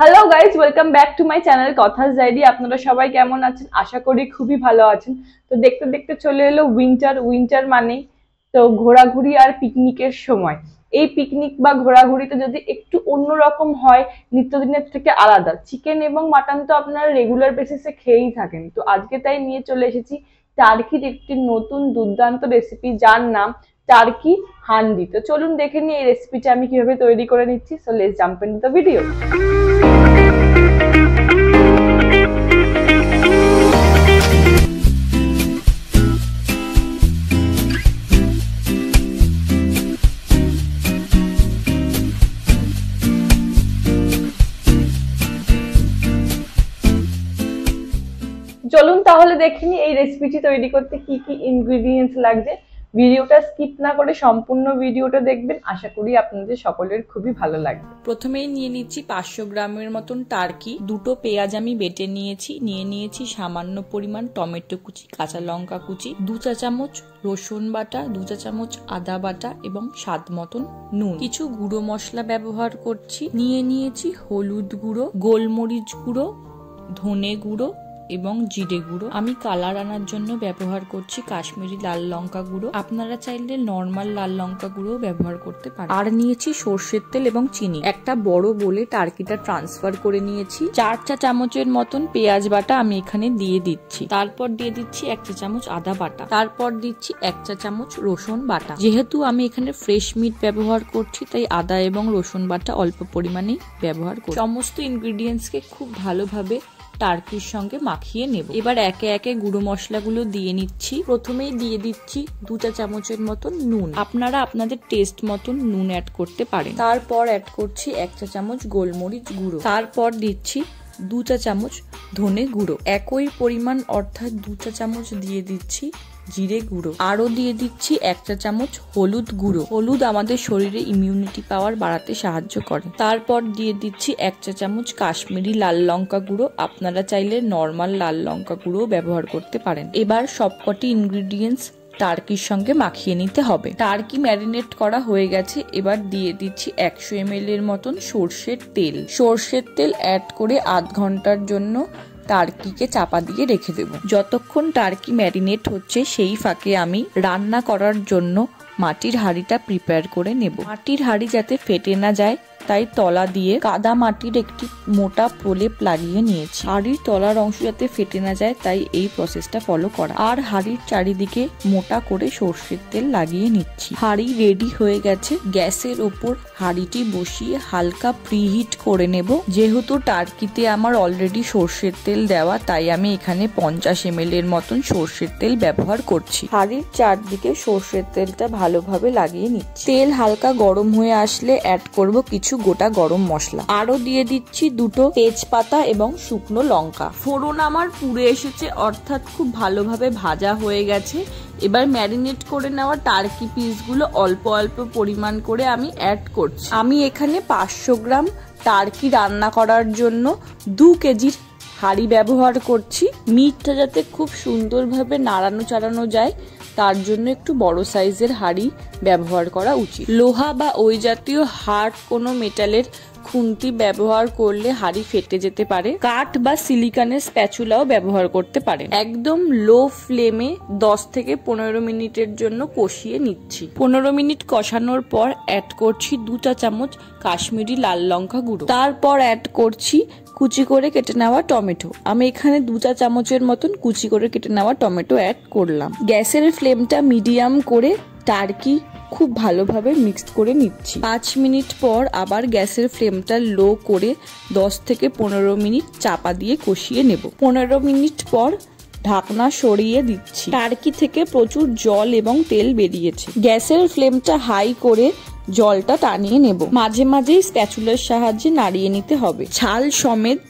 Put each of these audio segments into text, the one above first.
Hello guys, welcome back to my channel Kathas diary. আপনারা সবাই কেমন আছেন? আশা করি খুবই ভালো আছেন। তো দেখতে দেখতে চলে এলো উইন্টার মানে তো ঘোরাঘুরি আর পিকনিকের সময়। এই পিকনিক বা ঘোরাঘুরিতে যদি একটু অন্যরকম হয়, নিত্যদিনের থেকে আলাদা। চিকেন এবং মাটন তো আপনারা রেগুলার বেসিসে খেয়েই থাকেন, তো আজকে তাই নিয়ে চলে এসেছি টার্কির একটি নতুন দুর্দান্ত রেসিপি, যার নাম টার্কি হান্ডি। তো চলুন দেখে নিই এই রেসিপিটা আমি কিভাবে তৈরি করে নিচ্ছি। So let's jump into the video. চলুন তাহলে দেখে নিই এই রেসিপিটি তৈরি করতে কি কি ইনগ্রেডিয়েন্টস লাগছে। ভিডিওটা স্কিপ না করে সম্পূর্ণ ভিডিওটা দেখবেন, আশা করি আপনাদের সকলের খুবই ভালো লাগবে। প্রথমেই নিয়ে নিচ্ছি 500 গ্রামের মতন টার্কি। দুটো পেঁয়াজ আমি বেটে নিয়েছি সামান্য পরিমাণ টমেটো কুচি, কাঁচা লঙ্কা কুচি, 2 চা চামচ রসুন বাটা, 2 চা চামচ আদা বাটা এবং স্বাদ মতন নুন। কিছু গুঁড়ো মশলা ব্যবহার করছি। নিয়েছি হলুদ গুঁড়ো, গোলমরিচ গুঁড়ো, ধনে গুঁড়ো এবং জিরে গুঁড়ো। আমি কালার আনার জন্য ব্যবহার করছি কাশ্মীরি লাল লঙ্কা গুঁড়ো। আপনারা চাইলে নর্মাল লাল লঙ্কা গুঁড়ো ব্যবহার করতে পারেন। আর নিয়েছি সর্ষের তেল এবং চিনি। একটা বড় বোলে টার্কিটা ট্রান্সফার করে নিয়েছি। 4 চা চামচের মতন পেঁয়াজ বাটা আমি এখানে দিয়ে দিচ্ছি। তারপর দিয়ে দিচ্ছি 1 চা চামচ আদা বাটা। তারপর দিচ্ছি 1 চা চামচ রসুন বাটা। যেহেতু আমি এখানে ফ্রেশ মিট ব্যবহার করছি, তাই আদা এবং রসুন বাটা অল্প পরিমাণেই ব্যবহার করছি। সমস্ত ইনগ্রিডিয়েন্টসকে খুব ভালোভাবে টার্কির সঙ্গে মাখিয়ে নেব। এবার একে একে গুঁড়ো মশলাগুলো দিয়ে নিচ্ছি। প্রথমেই দিয়ে দিচ্ছি 2 চা চামচের মতন নুন। আপনারা আপনাদের টেস্ট মতন নুন অ্যাড করতে পারেন। তারপর অ্যাড করছি 1 চা চামচ গোলমরিচ গুঁড়ো। তারপর দিচ্ছি 2 চা চামচ ধনে গুঁড়ো। একই পরিমাণ অর্থাৎ 2 চা চামচ দিয়ে দিচ্ছি জিরে গুঁড়ো। আরো দিয়ে দিচ্ছি 1 চা চামচ হলুদ গুঁড়ো। হলুদ আমাদের শরীরে ইমিউনিটি পাওয়ার বাড়াতে সাহায্য করে। তারপর দিয়ে দিচ্ছি 1 চা চামচ কাশ্মীরি লাল লঙ্কা গুঁড়ো। আপনারা চাইলে নর্মাল লাল লঙ্কা গুঁড়ো ব্যবহার করতে পারেন। এবার সবকটি ইনগ্রিডিয়েন্টস টার্কির সঙ্গে মাখিয়ে নিতে হবে। টার্কি ম্যারিনেট করা হয়ে গেছে। এবার দিয়ে দিচ্ছি 100 ml এর মতন সর্ষের তেল। সর্ষের তেল অ্যাড করে আধ ঘন্টার জন্য টার্কিকে চাপা দিয়ে রেখে দেব। যতক্ষণ টার্কি ম্যারিনেট হচ্ছে, সেই ফাঁকে আমি রান্না করার জন্য মাটির হাঁড়িটা প্রিপেয়ার করে নেব। মাটির হাঁড়ি যাতে ফেটে না যায়, তাই তলা দিয়ে কাদা মাটির একটি মোটা প্রলেপ লাগিয়ে নিয়েছি। হাঁড়ির তলার অংশ যাতে ফেটে না যায়, তাই এই প্রসেসটা ফলো করা। আর হাঁড়ির চারিদিকে মোটা করে সর্ষের তেল লাগিয়ে নিচ্ছি। হাঁড়ি রেডি হয়ে গেছে। গ্যাসের ওপর হাঁড়িটি বসিয়ে হালকা প্রিহিট করে নেব। যেহেতু টার্কিতে আমার অলরেডি সর্ষের তেল দেওয়া, তাই আমি এখানে 50 ml এর মতন সর্ষের তেল ব্যবহার করছি। হাঁড়ির চারদিকে সর্ষের তেলটা ভালোভাবে লাগিয়ে নিচ্ছি। তেল হালকা গরম হয়ে আসলে অ্যাড করব কিছু গোটা গরম মশলা। আরো দিয়ে দিচ্ছি 2টো তেজপাতা এবং শুকনো লঙ্কা। ফোড়ন আমার পুড়ে এসেছে, অর্থাৎ খুব ভালোভাবে ভাজা হয়ে গেছে। এবার ম্যারিনেট করে নেওয়া টার্কি পিসগুলো অল্প অল্প পরিমাণ করে আমি অ্যাড করছি। আমি এখানে 500 গ্রাম টার্কি রান্না করার জন্য 2 কেজির হাঁড়ি ব্যবহার করছি। মিটটা যাতে খুব সুন্দরভাবে নাড়ানো চাড়ানো যায়, তার জন্য একটু বড় সাইজের হাঁড়ি ব্যবহার করা উচিত। লোহা বা ওই জাতীয় হার্ড কোনো মেটালের খুন্তি ব্যবহার করলে হাঁড়ি ফেটে যেতে পারে। কাঠ বা সিলিকনের স্প্যাচুলাও ব্যবহার করতে পারে। একদম লো ফ্লেমে 10 থেকে 15 মিনিটের জন্য কষিয়ে নিচ্ছি। 15 মিনিট কষানোর পর অ্যাড করছি 2 চা চামচ কাশ্মীরি লাল লঙ্কা গুঁড়ো। তারপর অ্যাড করছি কুচি করে কেটে নেওয়া টমেটো। আমি এখানে 2 চা চামচের মতন কুচি করে কেটে নেওয়া টমেটো অ্যাড করলাম। গ্যাসের ফ্লেমটা মিডিয়াম করে টার্কি খুব ভালোভাবে মিক্সড করে নিচ্ছি। 5 মিনিট পর আবার গ্যাসের ফ্লেমটা লো করে 10 থেকে 15 মিনিট চাপা দিয়ে কষিয়ে নেব। 15 মিনিট পর ঢাকনা সরিয়ে দিচ্ছি। টার্কি থেকে প্রচুর জল এবং তেল বেরিয়েছে। গ্যাসের ফ্লেমটা হাই করে জলটা টানিয়ে নেব। মাঝে মাঝেই স্প্যাচুলার সাহায্যে নাড়িয়ে নিতে হবে। ছাল সমেত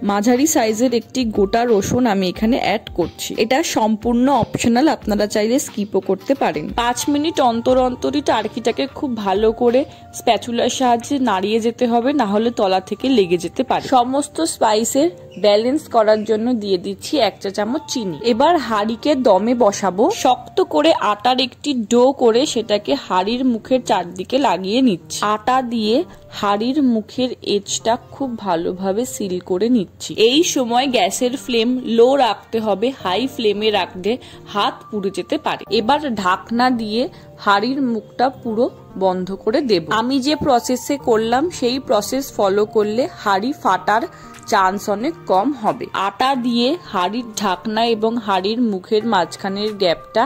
মাঝারি সাইজের একটি গোটা রসুন আমি এখানে অ্যাড করছি। এটা সম্পূর্ণ অপশনাল, আপনারা চাইলে স্কিপও করতে পারেন। 5 মিনিট অন্তর অন্তরই টার্কিটাকে খুব ভালো করে স্প্যাচুলার সাহায্যে নাড়িয়ে যেতে হবে, না হলে তলা থেকে লেগে যেতে পারে। সমস্ত স্পাইসের ব্যালেন্স করার জন্য দিয়ে দিচ্ছি 1 চা চামচ চিনি। এবার হাঁড়িকে দমে বসাবো। শক্ত করে আটার একটি ডো করে সেটাকে হাঁড়ির মুখের চারদিকে লাগিয়ে নিচ্ছি। আটা দিয়ে হাঁড়ির মুখের এজটা খুব ভালোভাবে সিল করে নিচ্ছি। এই সময় গ্যাসের ফ্লেম লো রাখতে হবে, হাই ফ্লেমে রাখলে হাত পুড়ে যেতে পারে। এবার ঢাকনা দিয়ে হাঁড়ির মুখটা পুরো বন্ধ করে দেব। আমি যে প্রসেসে করলাম সেই প্রসেস ফলো করলে হাঁড়ি ফাটার চান্স অনেক কম হবে। আটা দিয়ে হাঁড়ির ঢাকনা এবং হাঁড়ির মুখের মাঝখানের গ্যাপটা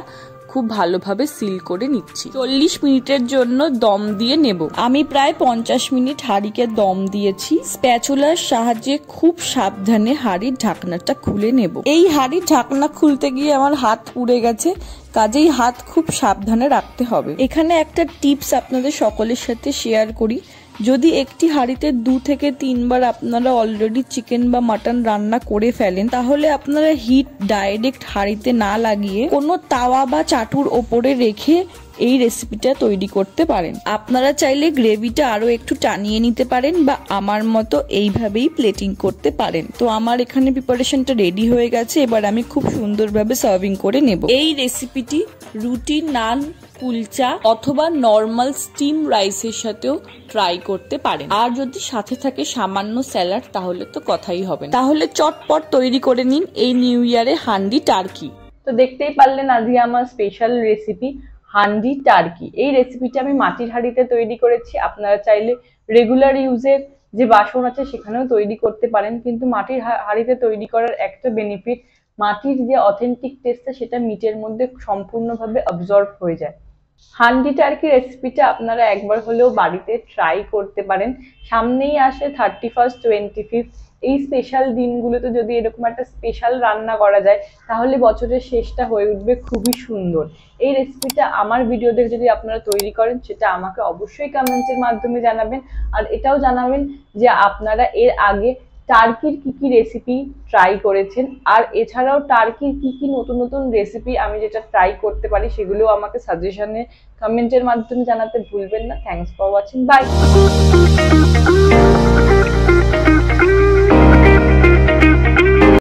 খুব ভালোভাবে সিল করে নিচ্ছি। 40 মিনিটের জন্য দম দিয়ে নেব। আমি প্রায় 50 মিনিট হাঁড়িকে দম দিয়েছি। স্প্যাচুলার সাহায্যে খুব সাবধানে হাঁড়ির ঢাকনাটা খুলে নেব। এই হাঁড়ির ঢাকনা খুলতে গিয়ে আমার হাত পুড়ে গেছে, কাজেই হাত খুব সাবধানে রাখতে হবে। এখানে একটা টিপস আপনাদের সকলের সাথে শেয়ার করি। যদি একটি হাঁড়িতে 2 থেকে 3 বার আপনারা অলরেডি চিকেন বা মাটন রান্না করে ফেলেন, তাহলে আপনারা হিট ডাইরেক্ট হাঁড়িতে না লাগিয়ে কোনো তাওয়া বা চাটুর ওপরে রেখে এই রেসিপিটা তৈরি করতে পারেন। আপনারা চাইলে গ্রেভিটা আরো একটু টানিয়ে নিতে পারেন বা আমার মতো এইভাবেই প্লেটিং করতে পারেন। তো আমার এখানে প্রিপারেশনটা রেডি হয়ে গেছে, এবার আমি খুব সুন্দরভাবে সার্ভিং করে নেব। এই রেসিপিটি রুটি, নান, কুলচা অথবা নর্মাল স্টিম রাইসের সাথেও ট্রাই করতে পারেন। আর যদি সাথে থাকে সামান্য স্যালাড তাহলে তো কথাই হবে না। তাহলে চটপট তৈরি করে নিন এই নিউ ইয়ারে হান্ডি টার্কি। তো দেখতেই পারলেন আজকে আমার স্পেশাল রেসিপি হান্ডি টার্কি। এই রেসিপিটা আমি মাটির হাঁড়িতে তৈরি করেছি। আপনারা চাইলে রেগুলার ইউজের যে বাসন আছে সেখানেও তৈরি করতে পারেন, কিন্তু মাটির হাঁড়িতে তৈরি করার একটা বেনিফিট, মাটির যে অথেন্টিক টেস্টটা সেটা মিটের মধ্যে সম্পূর্ণভাবে অবজর্ভ হয়ে যায়। হান্ডি টার্কি রেসিপিটা আপনারা একবার হলেও বাড়িতে ট্রাই করতে পারেন। সামনেই আসে 31st 25th। এই স্পেশাল দিনগুলোতে যদি এরকম একটা স্পেশাল রান্না করা যায় তাহলে বছরের শেষটা হয়ে উঠবে খুবই সুন্দর। এই রেসিপিটা আমার ভিডিও দেখে যদি আপনারা তৈরি করেন সেটা আমাকে অবশ্যই কমেন্টের মাধ্যমে জানাবেন। আর এটাও জানাবেন যে আপনারা এর আগে টার্কির কি কি রেসিপি ট্রাই করেছেন, আর এছাড়াও টার্কির কি কি নতুন নতুন রেসিপি আমি যেটা ট্রাই করতে পারি সেগুলো আমাকে সাজেশনে কমেন্টের মাধ্যমে জানাতে ভুলবেন না। Thanks for watching, by.